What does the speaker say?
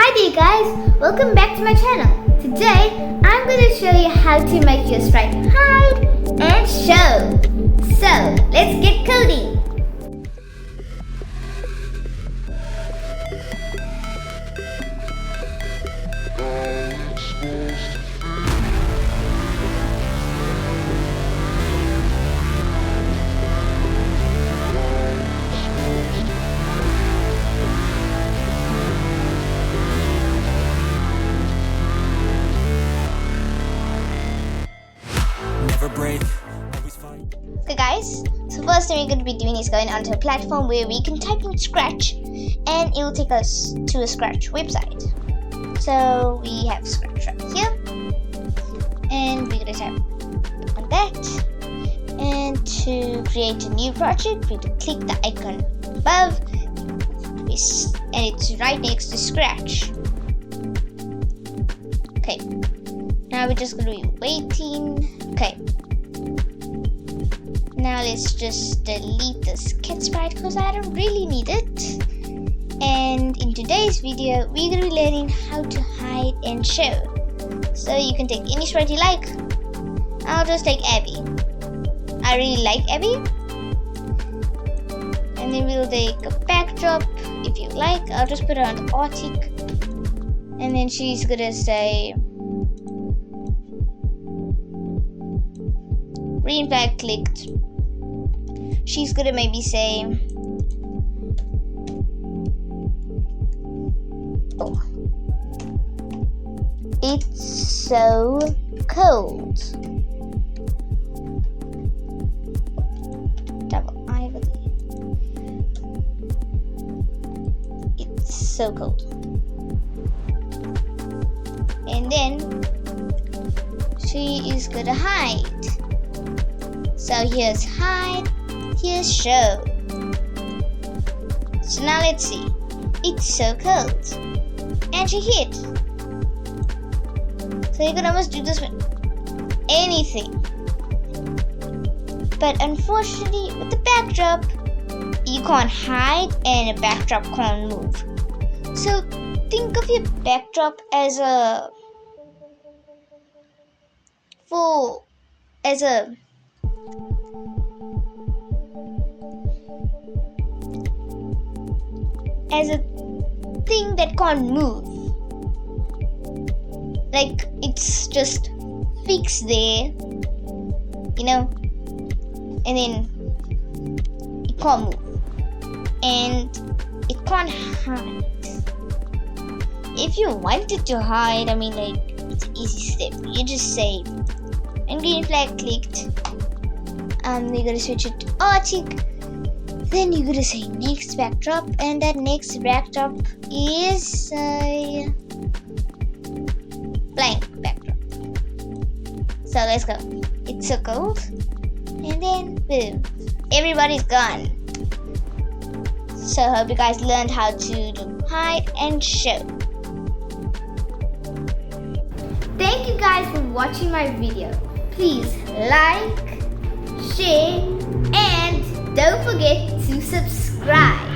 Hi there guys, welcome back to my channel. Today I'm going to show you how to make your sprite hide and show. So let's get coding. Okay guys, so first thing we're going to be doing is going onto a platform where we can type in Scratch and it will take us to a Scratch website. So we have Scratch right here and we're going to type on that, and to create a new project we have to click the icon above and it's right next to Scratch. Okay, now we're just going to be waiting. Okay, now let's just delete this kit sprite because I don't really need it. And in today's video we're going to be learning how to hide and show. So you can take any sprite you like. I'll just take Abby. I really like Abby. And then we'll take a backdrop if you like. I'll just put her on the Arctic. And then she's going to say green flag clicked. She's gonna maybe say, oh, it's so cold. Double I with it's so cold. And then she is gonna hide. So here's hide, here's show. So now let's see. It's so cold. And she hid. So you can almost do this with anything. But unfortunately with the backdrop, you can't hide and a backdrop can't move. So think of your backdrop as a thing that can't move. Like it's just fixed there, you know, and then it can't move and it can't hide. If you wanted to hide, I mean, like, it's an easy step. You just say, and green flag clicked. You're gonna switch it to Arctic. Then you're gonna say next backdrop, and that next backdrop is a blank backdrop. So let's go. It's so cold, and then boom, everybody's gone. So I hope you guys learned how to do hide and show. Thank you guys for watching my video. Please like, share, and don't forget to subscribe.